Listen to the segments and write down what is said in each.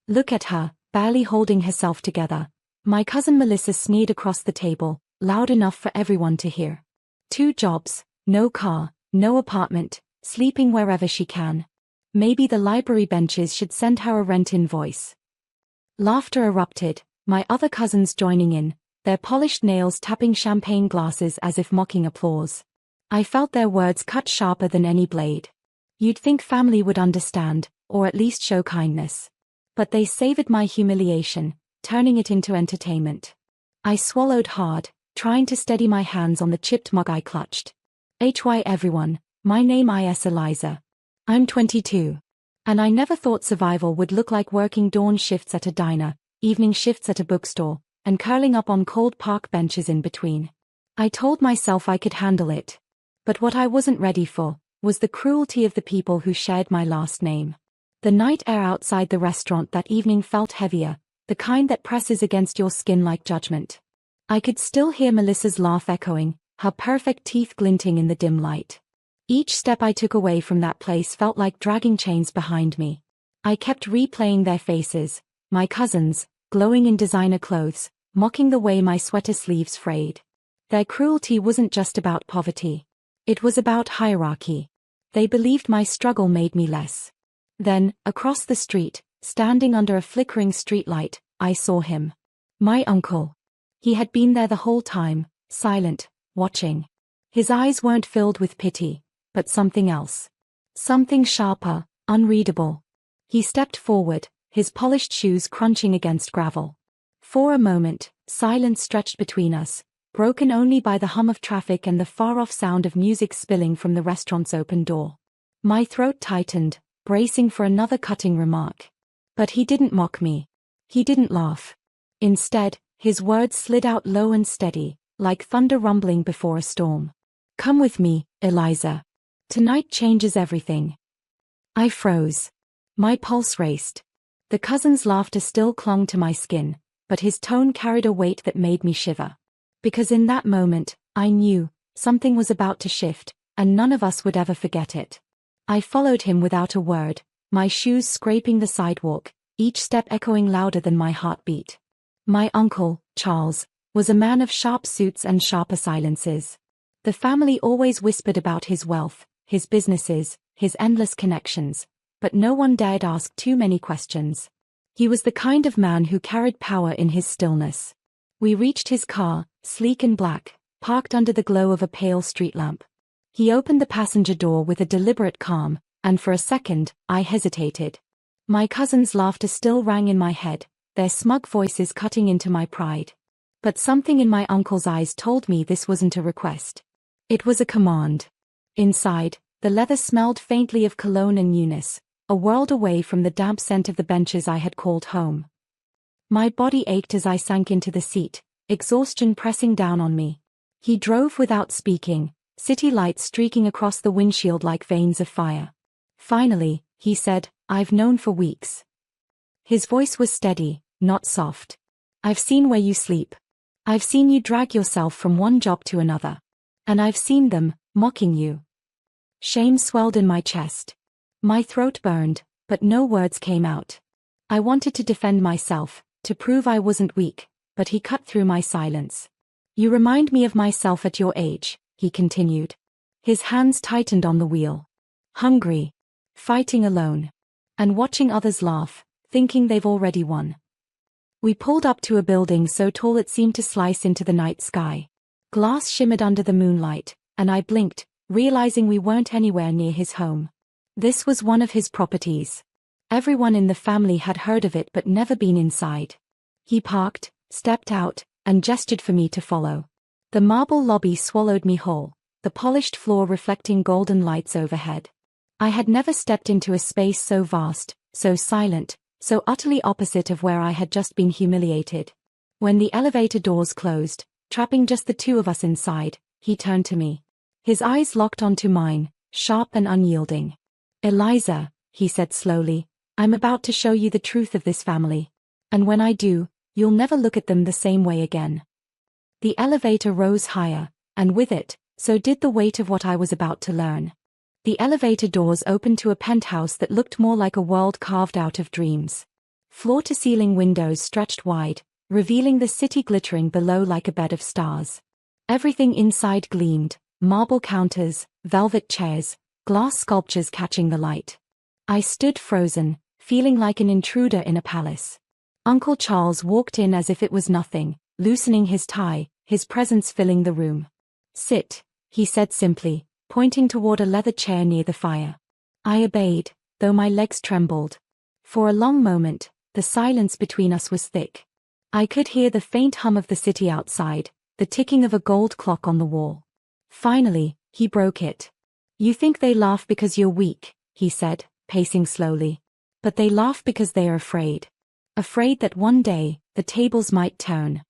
Look at her, barely holding herself together. My cousin Melissa sneered across the table, loud enough for everyone to hear. 2 jobs, no car, no apartment, sleeping wherever she can. Maybe the library benches should send her a rent invoice. Laughter erupted, my other cousins joining in, their polished nails tapping champagne glasses as if mocking applause. I felt their words cut sharper than any blade. You'd think family would understand, or at least show kindness. But they savored my humiliation, turning it into entertainment. I swallowed hard, trying to steady my hands on the chipped mug I clutched. HY everyone, my name is Eliza. I'm 22. And I never thought survival would look like working dawn shifts at a diner, evening shifts at a bookstore, and curling up on cold park benches in between. I told myself I could handle it. But what I wasn't ready for was the cruelty of the people who shared my last name. The night air outside the restaurant that evening felt heavier, the kind that presses against your skin like judgment. I could still hear Melissa's laugh echoing, her perfect teeth glinting in the dim light. Each step I took away from that place felt like dragging chains behind me. I kept replaying their faces, my cousins, glowing in designer clothes, mocking the way my sweater sleeves frayed. Their cruelty wasn't just about poverty. It was about hierarchy. They believed my struggle made me less. Then, across the street, standing under a flickering streetlight, I saw him. My uncle. He had been there the whole time, silent, watching. His eyes weren't filled with pity, but something else. Something sharper, unreadable. He stepped forward, his polished shoes crunching against gravel. For a moment, silence stretched between us, broken only by the hum of traffic and the far-off sound of music spilling from the restaurant's open door. My throat tightened, bracing for another cutting remark. But he didn't mock me. He didn't laugh. Instead, his words slid out low and steady, like thunder rumbling before a storm. Come with me, Eliza. Tonight changes everything. I froze. My pulse raced. The cousin's laughter still clung to my skin, but his tone carried a weight that made me shiver. Because in that moment, I knew, something was about to shift, and none of us would ever forget it. I followed him without a word, my shoes scraping the sidewalk, each step echoing louder than my heartbeat. My uncle, Charles, was a man of sharp suits and sharper silences. The family always whispered about his wealth, his businesses, his endless connections, but no one dared ask too many questions. He was the kind of man who carried power in his stillness. We reached his car, sleek and black, parked under the glow of a pale street lamp. He opened the passenger door with a deliberate calm, and for a second, I hesitated. My cousin's laughter still rang in my head, their smug voices cutting into my pride. But something in my uncle's eyes told me this wasn't a request. It was a command. Inside, the leather smelled faintly of cologne and newness, a world away from the damp scent of the benches I had called home. My body ached as I sank into the seat, exhaustion pressing down on me. He drove without speaking, city lights streaking across the windshield like veins of fire. Finally, he said, I've known for weeks. His voice was steady, not soft. I've seen where you sleep. I've seen you drag yourself from one job to another. And I've seen them, mocking you. Shame swelled in my chest. My throat burned, but no words came out. I wanted to defend myself, to prove I wasn't weak, but he cut through my silence. You remind me of myself at your age, he continued. His hands tightened on the wheel. Hungry. Fighting alone. And watching others laugh, thinking they've already won. We pulled up to a building so tall it seemed to slice into the night sky. Glass shimmered under the moonlight, and I blinked, realizing we weren't anywhere near his home. This was one of his properties. Everyone in the family had heard of it but never been inside. He parked, stepped out, and gestured for me to follow. The marble lobby swallowed me whole, the polished floor reflecting golden lights overhead. I had never stepped into a space so vast, so silent, so utterly opposite of where I had just been humiliated. When the elevator doors closed, trapping just the two of us inside, he turned to me. His eyes locked onto mine, sharp and unyielding. Eliza, he said slowly, I'm about to show you the truth of this family. And when I do, you'll never look at them the same way again. The elevator rose higher, and with it, so did the weight of what I was about to learn. The elevator doors opened to a penthouse that looked more like a world carved out of dreams. Floor-to-ceiling windows stretched wide, revealing the city glittering below like a bed of stars. Everything inside gleamed, marble counters, velvet chairs, glass sculptures catching the light. I stood frozen, feeling like an intruder in a palace. Uncle Charles walked in as if it was nothing, loosening his tie, his presence filling the room. "Sit," he said simply, pointing toward a leather chair near the fire. I obeyed, though my legs trembled. For a long moment, the silence between us was thick. I could hear the faint hum of the city outside, the ticking of a gold clock on the wall. Finally, he broke it. "You think they laugh because you're weak," he said, pacing slowly. "But they laugh because they are afraid. Afraid that one day, the tables might turn."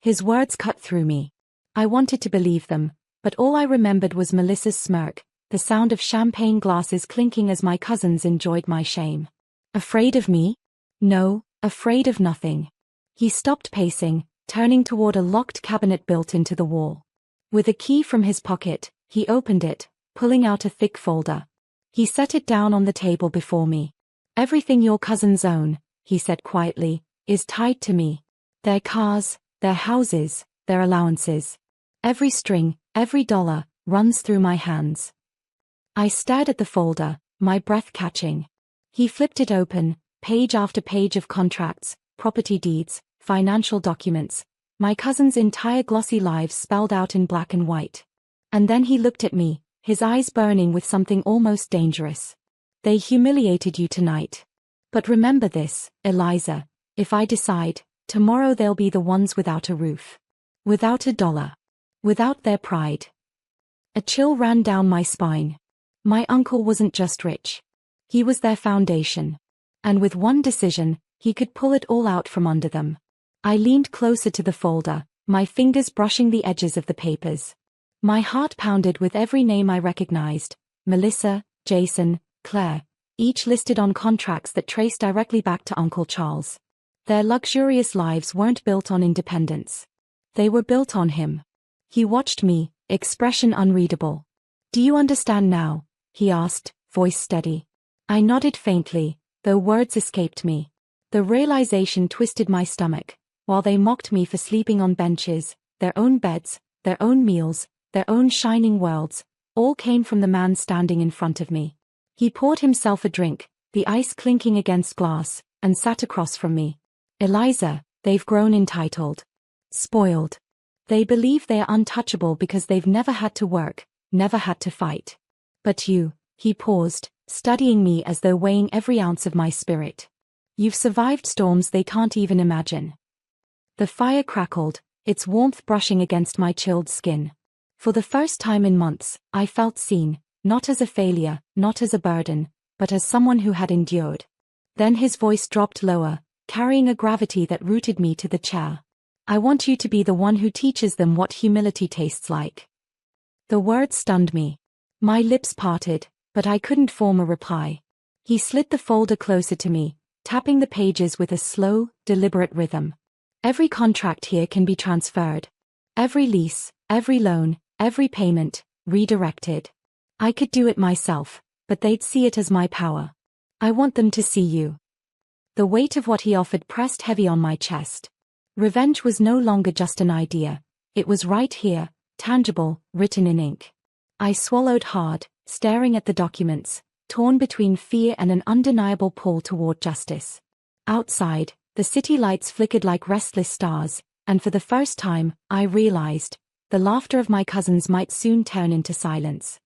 His words cut through me. I wanted to believe them, but all I remembered was Melissa's smirk, the sound of champagne glasses clinking as my cousins enjoyed my shame. Afraid of me? No, afraid of nothing. He stopped pacing, turning toward a locked cabinet built into the wall. With a key from his pocket, he opened it, pulling out a thick folder. He set it down on the table before me. "Everything your cousins own," he said quietly, "is tied to me. Their cars, their houses, their allowances. Every string, every dollar, runs through my hands." I stared at the folder, my breath catching. He flipped it open, page after page of contracts, property deeds, financial documents, my cousins' entire glossy lives spelled out in black and white. And then he looked at me, his eyes burning with something almost dangerous. "They humiliated you tonight. But remember this, Eliza, if I decide, tomorrow they'll be the ones without a roof. Without a dollar. Without their pride." A chill ran down my spine. My uncle wasn't just rich. He was their foundation. And with one decision, he could pull it all out from under them. I leaned closer to the folder, my fingers brushing the edges of the papers. My heart pounded with every name I recognized: Melissa, Jason, Claire, each listed on contracts that traced directly back to Uncle Charles. Their luxurious lives weren't built on independence. They were built on him. He watched me, expression unreadable. "Do you understand now?" he asked, voice steady. I nodded faintly, though words escaped me. The realization twisted my stomach. While they mocked me for sleeping on benches, their own beds, their own meals, their own shining worlds, all came from the man standing in front of me. He poured himself a drink, the ice clinking against glass, and sat across from me. "Eliza, they've grown entitled. Spoiled. They believe they are untouchable because they've never had to work, never had to fight. But you," he paused, studying me as though weighing every ounce of my spirit. "You've survived storms they can't even imagine." The fire crackled, its warmth brushing against my chilled skin. For the first time in months, I felt seen, not as a failure, not as a burden, but as someone who had endured. Then his voice dropped lower, carrying a gravity that rooted me to the chair. "I want you to be the one who teaches them what humility tastes like." The words stunned me. My lips parted, but I couldn't form a reply. He slid the folder closer to me, tapping the pages with a slow, deliberate rhythm. "Every contract here can be transferred. Every lease, every loan, every payment, redirected. I could do it myself, but they'd see it as my power. I want them to see you." The weight of what he offered pressed heavy on my chest. Revenge was no longer just an idea. It was right here, tangible, written in ink. I swallowed hard, staring at the documents, torn between fear and an undeniable pull toward justice. Outside, the city lights flickered like restless stars, and for the first time, I realized, the laughter of my cousins might soon turn into silence.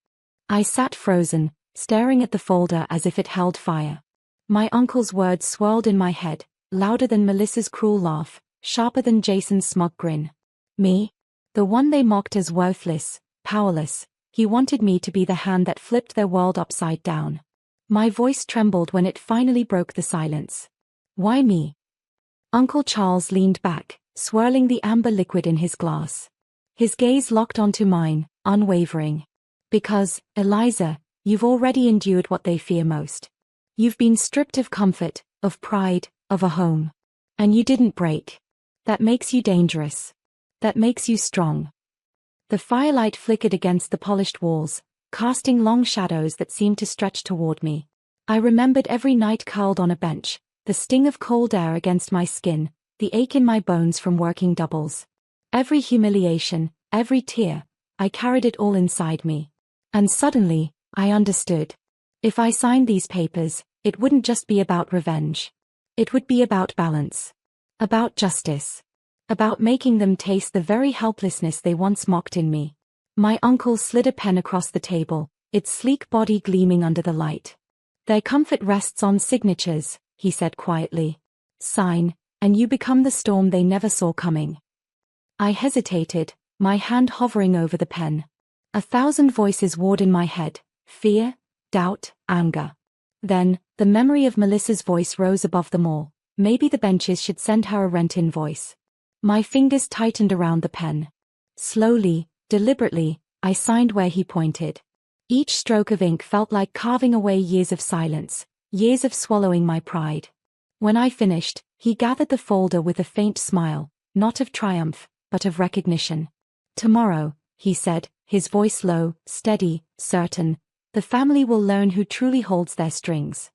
I sat frozen, staring at the folder as if it held fire. My uncle's words swirled in my head, louder than Melissa's cruel laugh, sharper than Jason's smug grin. Me? The one they mocked as worthless, powerless. He wanted me to be the hand that flipped their world upside down. My voice trembled when it finally broke the silence. "Why me?" Uncle Charles leaned back, swirling the amber liquid in his glass. His gaze locked onto mine, unwavering. "Because, Eliza, you've already endured what they fear most. You've been stripped of comfort, of pride, of a home. And you didn't break. That makes you dangerous. That makes you strong." The firelight flickered against the polished walls, casting long shadows that seemed to stretch toward me. I remembered every night curled on a bench, the sting of cold air against my skin, the ache in my bones from working doubles. Every humiliation, every tear, I carried it all inside me. And suddenly, I understood. If I signed these papers, it wouldn't just be about revenge. It would be about balance. About justice. About making them taste the very helplessness they once mocked in me. My uncle slid a pen across the table, its sleek body gleaming under the light. Their comfort rests on signatures, he said quietly. Sign, and you become the storm they never saw coming. I hesitated, my hand hovering over the pen. 1,000 voices warred in my head, fear, doubt, anger. Then, the memory of Melissa's voice rose above them all. Maybe the benches should send her a rent invoice. My fingers tightened around the pen. Slowly, deliberately, I signed where he pointed. Each stroke of ink felt like carving away years of silence, years of swallowing my pride. When I finished, he gathered the folder with a faint smile, not of triumph, but of recognition. Tomorrow, he said, his voice low, steady, certain, the family will learn who truly holds their strings.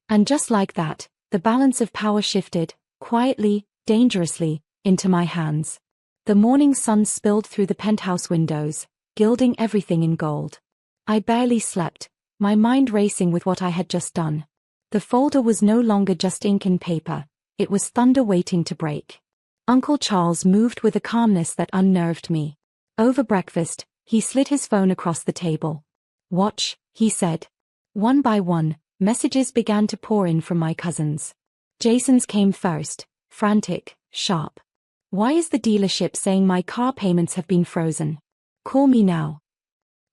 And just like that, the balance of power shifted, quietly, dangerously, into my hands. The morning sun spilled through the penthouse windows, gilding everything in gold. I barely slept, my mind racing with what I had just done. The folder was no longer just ink and paper, it was thunder waiting to break. Uncle Charles moved with a calmness that unnerved me. Over breakfast, he slid his phone across the table. Watch, he said. One by one, messages began to pour in from my cousins. Jason's came first, frantic, sharp. Why is the dealership saying my car payments have been frozen? Call me now.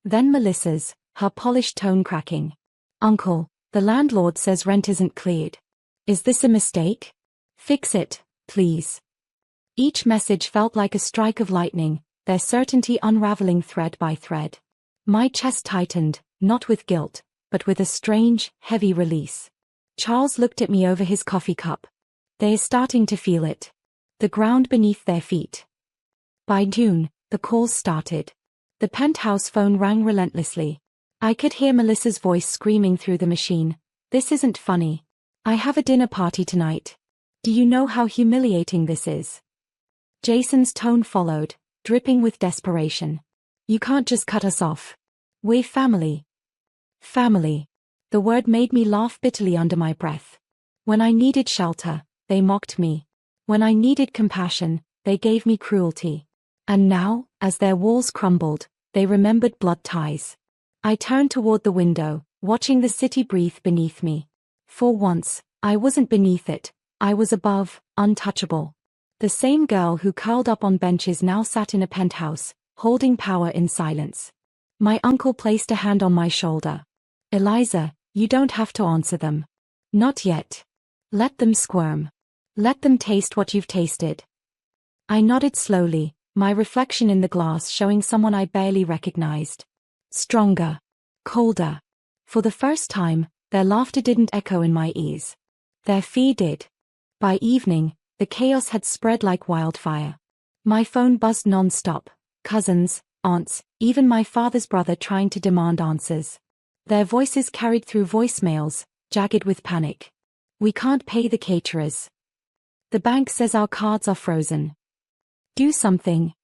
Then Melissa's, her polished tone cracking. Uncle, the landlord says rent isn't cleared. Is this a mistake? Fix it, please. Each message felt like a strike of lightning, their certainty unraveling thread by thread. My chest tightened, not with guilt, but with a strange, heavy release. Charles looked at me over his coffee cup. They're starting to feel it. The ground beneath their feet. By June, the calls started. The penthouse phone rang relentlessly. I could hear Melissa's voice screaming through the machine. This isn't funny. I have a dinner party tonight. Do you know how humiliating this is? Jason's tone followed, dripping with desperation. You can't just cut us off. We're family. Family. The word made me laugh bitterly under my breath. When I needed shelter, they mocked me. When I needed compassion, they gave me cruelty. And now, as their walls crumbled, they remembered blood ties. I turned toward the window, watching the city breathe beneath me. For once, I wasn't beneath it, I was above, untouchable. The same girl who curled up on benches now sat in a penthouse, holding power in silence. My uncle placed a hand on my shoulder. Eliza, you don't have to answer them. Not yet. Let them squirm. Let them taste what you've tasted. I nodded slowly, my reflection in the glass showing someone I barely recognized. Stronger. Colder. For the first time, their laughter didn't echo in my ears. Their fear did. By evening, the chaos had spread like wildfire. My phone buzzed non-stop, cousins, aunts, even my father's brother trying to demand answers. Their voices carried through voicemails, jagged with panic. We can't pay the caterers. The bank says our cards are frozen. Do something.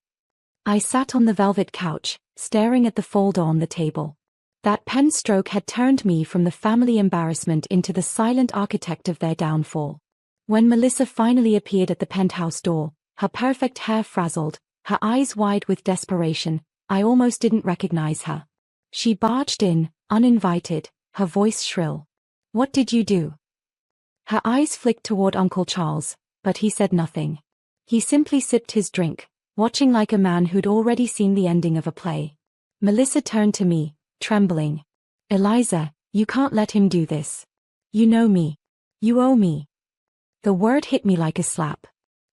I sat on the velvet couch, staring at the folder on the table. That pen stroke had turned me from the family embarrassment into the silent architect of their downfall. When Melissa finally appeared at the penthouse door, her perfect hair frazzled, her eyes wide with desperation, I almost didn't recognize her. She barged in, uninvited, her voice shrill. What did you do? Her eyes flicked toward Uncle Charles, but he said nothing. He simply sipped his drink, watching like a man who'd already seen the ending of a play. Melissa turned to me, trembling. Eliza, you can't let him do this. You know me. You owe me. The word hit me like a slap.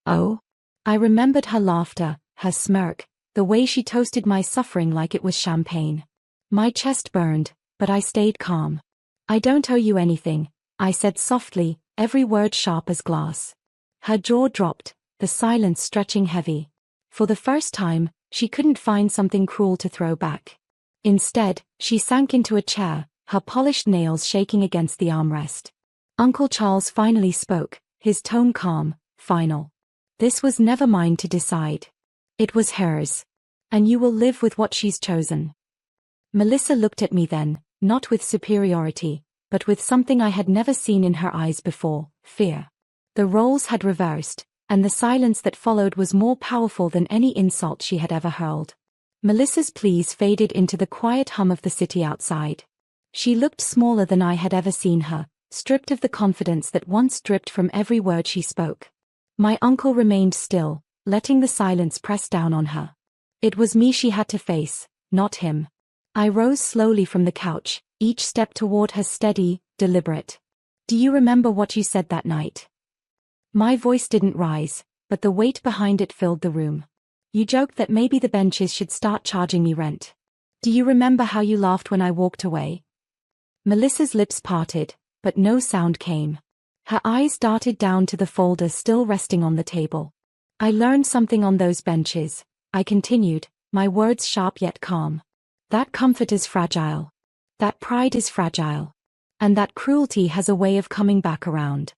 Oh? I remembered her laughter, her smirk, the way she toasted my suffering like it was champagne. My chest burned, but I stayed calm. I don't owe you anything, I said softly, every word sharp as glass. Her jaw dropped, the silence stretching heavy. For the first time, she couldn't find something cruel to throw back. Instead, she sank into a chair, her polished nails shaking against the armrest. Uncle Charles finally spoke, his tone calm, final. This was never mine to decide. It was hers. And you will live with what she's chosen. Melissa looked at me then, not with superiority, but with something I had never seen in her eyes before, fear. The roles had reversed, and the silence that followed was more powerful than any insult she had ever hurled. Melissa's pleas faded into the quiet hum of the city outside. She looked smaller than I had ever seen her, stripped of the confidence that once dripped from every word she spoke. My uncle remained still, letting the silence press down on her. It was me she had to face, not him. I rose slowly from the couch, each step toward her steady, deliberate. Do you remember what you said that night? My voice didn't rise, but the weight behind it filled the room. You joked that maybe the benches should start charging me rent. Do you remember how you laughed when I walked away? Melissa's lips parted, but no sound came. Her eyes darted down to the folder still resting on the table. I learned something on those benches, I continued, my words sharp yet calm. That comfort is fragile. That pride is fragile. And that cruelty has a way of coming back around.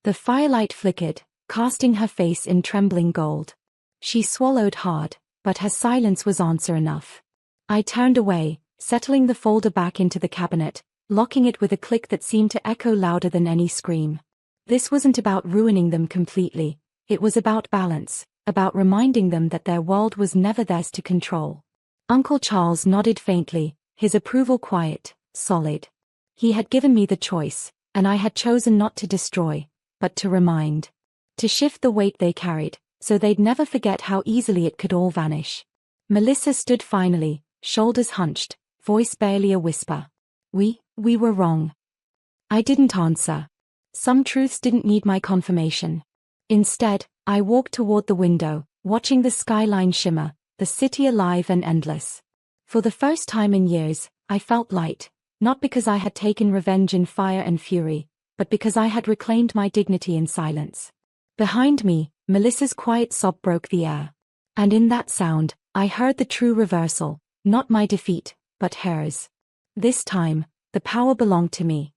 The firelight flickered, casting her face in trembling gold. She swallowed hard, but her silence was answer enough. I turned away, settling the folder back into the cabinet, locking it with a click that seemed to echo louder than any scream. This wasn't about ruining them completely, it was about balance, about reminding them that their world was never theirs to control. Uncle Charles nodded faintly, his approval quiet, solid. He had given me the choice, and I had chosen not to destroy, but to remind. To shift the weight they carried, so they'd never forget how easily it could all vanish. Melissa stood finally, shoulders hunched, voice barely a whisper. We were wrong. I didn't answer. Some truths didn't need my confirmation. Instead, I walked toward the window, watching the skyline shimmer, the city alive and endless. For the first time in years, I felt light, not because I had taken revenge in fire and fury, but because I had reclaimed my dignity in silence. Behind me, Melissa's quiet sob broke the air. And in that sound, I heard the true reversal, not my defeat, but hers. This time, the power belonged to me.